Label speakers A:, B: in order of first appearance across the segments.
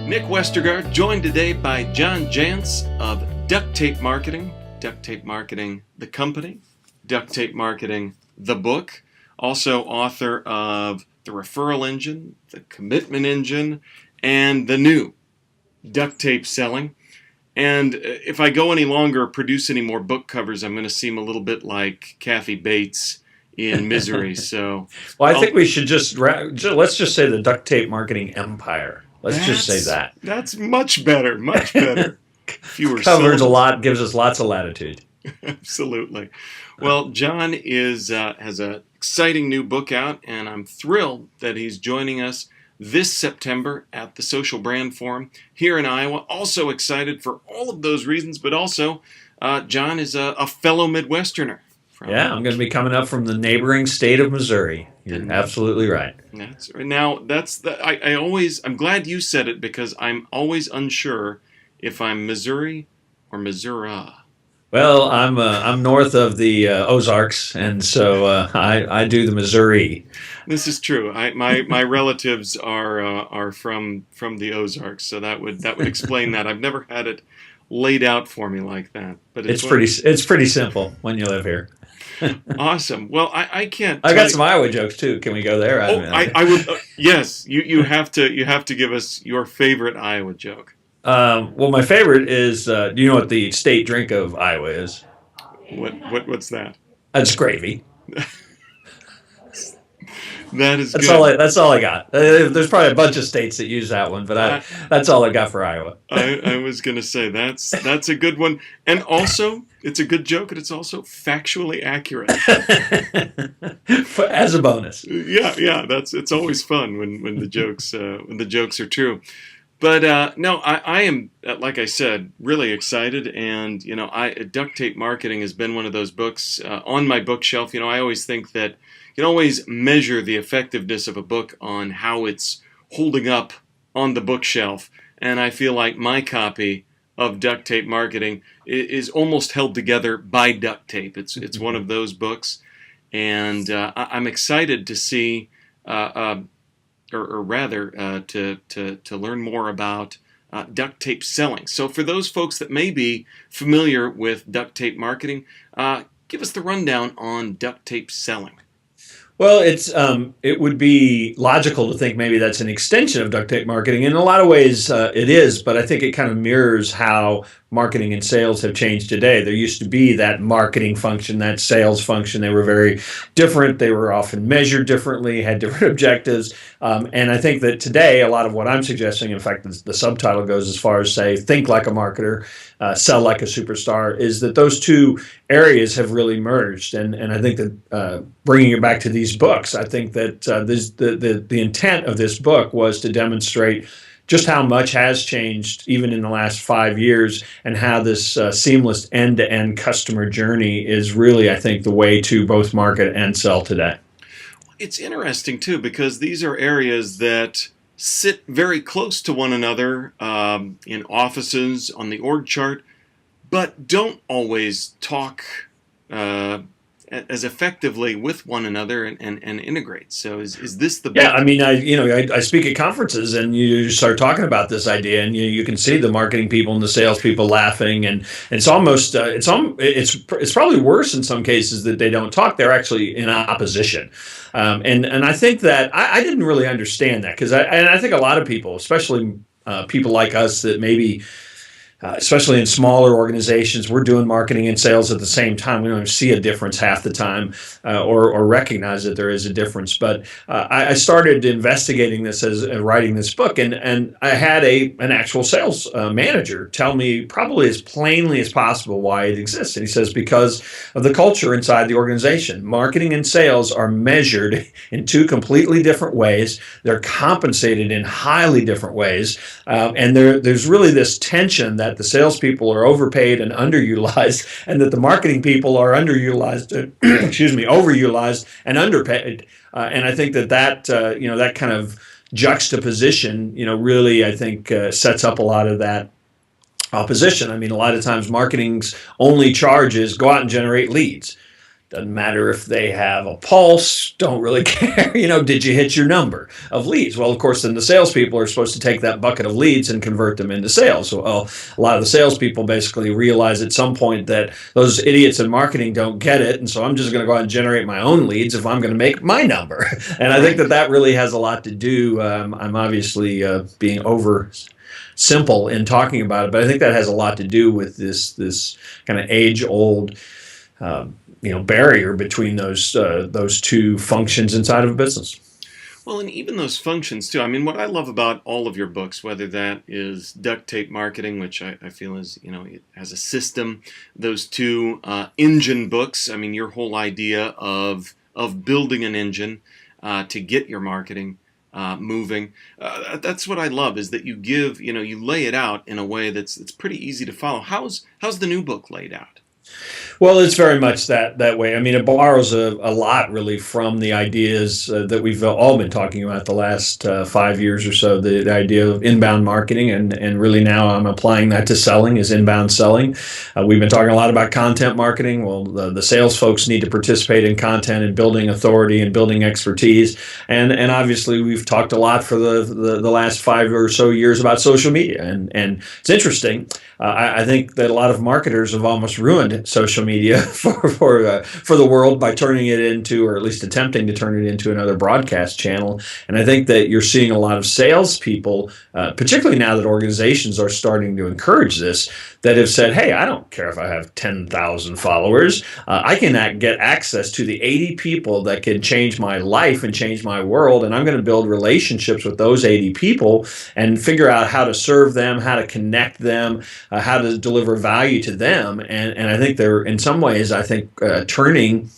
A: Nick Westergaard, joined today by John Jantsch of Duct Tape Marketing, Duct Tape Marketing, the company, Duct Tape Marketing, the book, also author of The Referral Engine, The Commitment Engine, and the new Duct Tape Selling. And if I go any longer or produce any more book covers, I'm going to seem a little bit like Kathy Bates in Misery. So,
B: well, I think we should let's just say the Duct Tape Marketing Empire. Let's just say that.
A: That's much better, much better.
B: Fewer covers a lot, gives us lots of latitude.
A: Absolutely. Well, John has an exciting new book out, and I'm thrilled that he's joining us this September at the Social Brand Forum here in Iowa. Also excited for all of those reasons, but also John is a fellow Midwesterner.
B: I'm going to be coming up from the neighboring state of Missouri. You're absolutely right.
A: I'm glad you said it, because I'm always unsure if I'm Missouri or Missouri.
B: Well, I'm north of the Ozarks, and so I do the Missouri.
A: This is true. My relatives are from the Ozarks, so that would explain that. I've never had it laid out for me like that, but it's
B: pretty simple when you live here.
A: Awesome. Well, I can't.
B: I got some Iowa jokes too. Can we go there?
A: I would. Yes, you have to give us your favorite Iowa joke.
B: Well, my favorite is, do you know what the state drink of Iowa is?
A: What's that?
B: It's gravy.
A: That's
B: good. That's all I got. There's probably a bunch of states that use that one, but that's all I got for Iowa.
A: I was going to say that's a good one, and also it's a good joke, and it's also factually accurate.
B: As a bonus.
A: Yeah. It's always fun when the jokes are true. But no, I am, like I said, really excited, and Duct Tape Marketing has been one of those books on my bookshelf. I always think that you can always measure the effectiveness of a book on how it's holding up on the bookshelf, and I feel like my copy of Duct Tape Marketing is almost held together by duct tape. It's one of those books, and I'm excited to see. Or rather, to learn more about duct tape selling. So for those folks that may be familiar with duct tape marketing, give us the rundown on duct tape selling.
B: Well, it would be logical to think maybe that's an extension of duct tape marketing. In a lot of ways, it is, but I think it kind of mirrors how marketing and sales have changed today. There used to be that marketing function, that sales function. They were very different. They were often measured differently, had different objectives. And I think that today, a lot of what I'm suggesting, in fact, the subtitle goes as far as say, think like a marketer, sell like a superstar, is that those two areas have really merged. And I think that bringing it back to these books, I think that the intent of this book was to demonstrate just how much has changed even in the last 5 years, and how this seamless end-to-end customer journey is really, I think, the way to both market and sell today.
A: It's interesting, too, because these are areas that sit very close to one another in offices, on the org chart, but don't always talk as effectively with one another and integrate. So is this the big...
B: Yeah, I mean, I speak at conferences, and you start talking about this idea, and you can see the marketing people and the sales people laughing, and it's almost it's probably worse in some cases that they don't talk. They're actually in opposition, and I think that I didn't really understand that, because I think a lot of people, especially people like us that maybe. Especially in smaller organizations, we're doing marketing and sales at the same time. We don't see a difference half the time, or recognize that there is a difference. But I started investigating this as writing this book, and I had an actual sales manager tell me probably as plainly as possible why it exists. And he says, because of the culture inside the organization. Marketing and sales are measured in two completely different ways. They're compensated in highly different ways, and there's really this tension that the salespeople are overpaid and underutilized, and that the marketing people are underutilized, overutilized and underpaid. And I think that kind of juxtaposition, really, I think, sets up a lot of that opposition. I mean, a lot of times marketing's only charge is go out and generate leads. Doesn't matter if they have a pulse, don't really care. Did you hit your number of leads? Well, of course, then the salespeople are supposed to take that bucket of leads and convert them into sales. So, a lot of the salespeople basically realize at some point that those idiots in marketing don't get it. And so I'm just going to go out and generate my own leads if I'm going to make my number. And I think that really has a lot to do. I'm obviously being over simple in talking about it, but I think that has a lot to do with this kind of age old barrier between those two functions inside of a business.
A: Well, and even those functions too. I mean, what I love about all of your books, whether that is Duct Tape Marketing, which I feel is, it has a system, those two engine books. I mean, your whole idea of building an engine to get your marketing moving. That's what I love, is that you give, you lay it out in a way that's pretty easy to follow. How's the new book laid out?
B: Well, it's very much that way. I mean, it borrows a lot really from the ideas that we've all been talking about the last 5 years or so. The idea of inbound marketing, and really now I'm applying that to selling, is inbound selling. We've been talking a lot about content marketing. Well, the sales folks need to participate in content and building authority and building expertise. And obviously we've talked a lot for the last 5 or so years about social media. And it's interesting. I think that a lot of marketers have almost ruined social media for the world by turning it into, or at least attempting to turn it into, another broadcast channel. And I think that you're seeing a lot of salespeople, particularly now that organizations are starting to encourage this, that have said, hey, I don't care if I have 10,000 followers. I can get access to the 80 people that can change my life and change my world, and I'm going to build relationships with those 80 people and figure out how to serve them, how to connect them, how to deliver value to them. And I think they're, in some ways, turning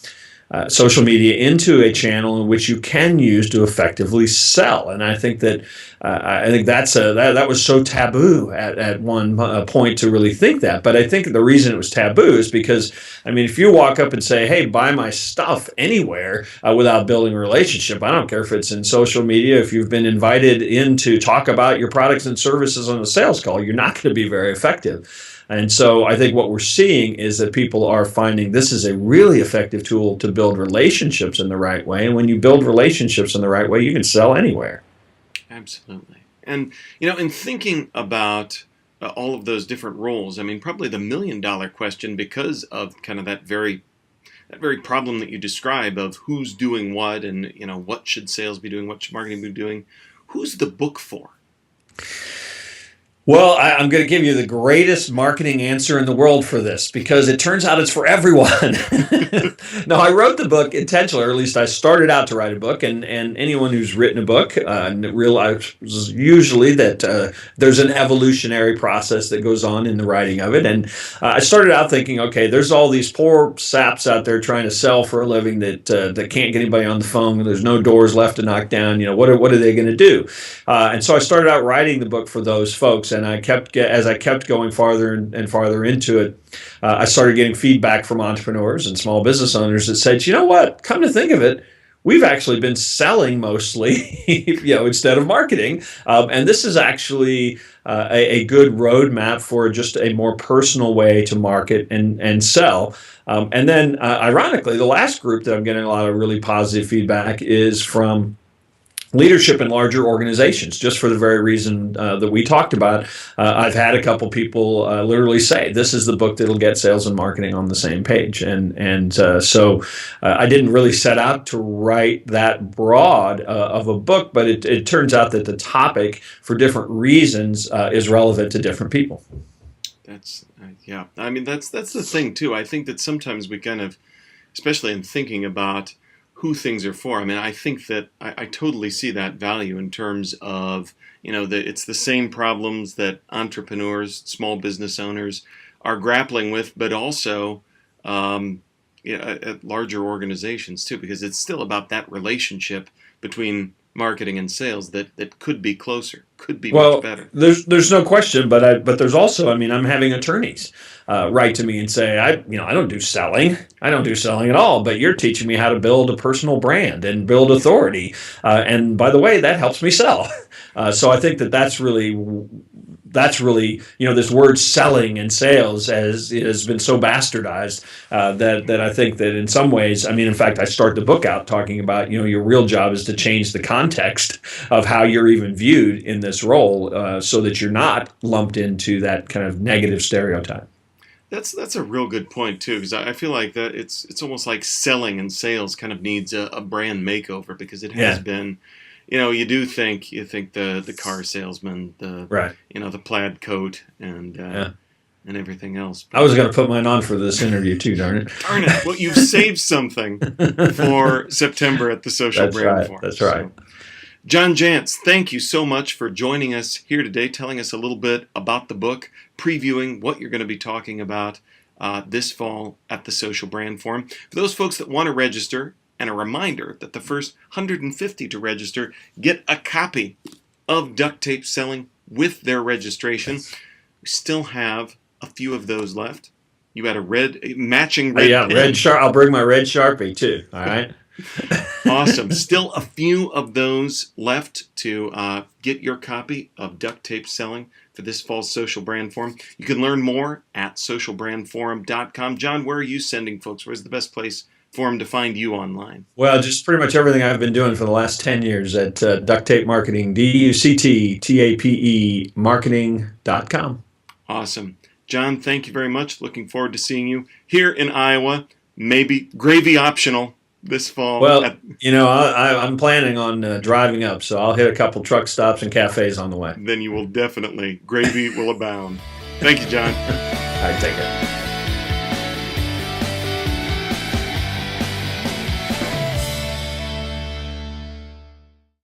B: social media into a channel in which you can use to effectively sell. And I think that that was so taboo at one point to really think that. But I think the reason it was taboo is because, I mean, if you walk up and say, hey, buy my stuff anywhere without building a relationship, I don't care if it's in social media, if you've been invited in to talk about your products and services on a sales call, you're not going to be very effective. And so I think what we're seeing is that people are finding this is a really effective tool to build relationships in the right way. And when you build relationships in the right way, you can sell anywhere.
A: Absolutely. And, in thinking about all of those different roles, I mean, probably the $1 million question, because of kind of that very problem that you describe of who's doing what, and, what should sales be doing, what should marketing be doing, who's the book for?
B: Well, I'm going to give you the greatest marketing answer in the world for this, because it turns out it's for everyone. Now, I wrote the book intentionally, or at least I started out to write a book, and anyone who's written a book realizes usually that there's an evolutionary process that goes on in the writing of it. And I started out thinking, okay, there's all these poor saps out there trying to sell for a living that can't get anybody on the phone. There's no doors left to knock down. What are they going to do? And so I started out writing the book for those folks. And as I kept going farther and farther into it, I started getting feedback from entrepreneurs and small business owners that said, you know what, come to think of it, we've actually been selling mostly, instead of marketing. And this is actually a good roadmap for just a more personal way to market and sell. And then, ironically, the last group that I'm getting a lot of really positive feedback is from leadership in larger organizations, just for the very reason that we talked about. I've had a couple people literally say, this is the book that'll get sales and marketing on the same page. And so I didn't really set out to write that broad of a book, but it turns out that the topic, for different reasons, is relevant to different people.
A: That's, yeah. I mean, that's the thing, too. I think that sometimes we kind of, especially in thinking about who things are for. I mean, I think that I totally see that value in terms of, that it's the same problems that entrepreneurs, small business owners are grappling with, but also at larger organizations too, because it's still about that relationship between marketing and sales that could be closer, could be much better.
B: There's no question, but there's also, I mean, I'm having attorneys write to me and say, I don't do selling. I don't do selling at all, but you're teaching me how to build a personal brand and build authority. And by the way, that helps me sell. So I think that that's really that's really, this word selling and sales has been so bastardized that I think that in some ways, I mean, in fact, I start the book out talking about, your real job is to change the context of how you're even viewed in this role, so that you're not lumped into that kind of negative stereotype.
A: That's a real good point too, because I feel like that it's almost like selling and sales kind of needs a brand makeover, because it has
B: Yeah.
A: been, you think the car salesman,
B: Right.
A: the plaid coat and
B: Yeah.
A: and everything else.
B: I
A: But
B: was going to put mine on for this interview too, darn it.
A: darn it, well, you've saved something for September at the Social
B: That's
A: Brand
B: right.
A: Forum.
B: That's right.
A: So, John Jantsch, thank you so much for joining us here today, telling us a little bit about the book, previewing what you're going to be talking about this fall at the Social Brand Forum. For those folks that want to register, and a reminder that the first 150 to register get a copy of Duct Tape Selling with their registration. We still have a few of those left. You had a matching red
B: Yeah,
A: pen.
B: red sharp. I'll bring my red Sharpie too. All right.
A: Awesome. Still a few of those left to get your copy of Duct Tape Selling for this fall's Social Brand Forum. You can learn more at socialbrandforum.com. John, where are you sending folks? Where's the best place for them to find you online?
B: Well, just pretty much everything I've been doing for the last 10 years at Duct Tape Marketing, DUCTTAPE marketing.com.
A: Awesome. John, thank you very much. Looking forward to seeing you here in Iowa. Maybe gravy optional this fall.
B: Well, I'm planning on driving up, so I'll hit a couple truck stops and cafes on the way.
A: Then you will definitely, gravy will abound. Thank you, John.
B: All right, take care.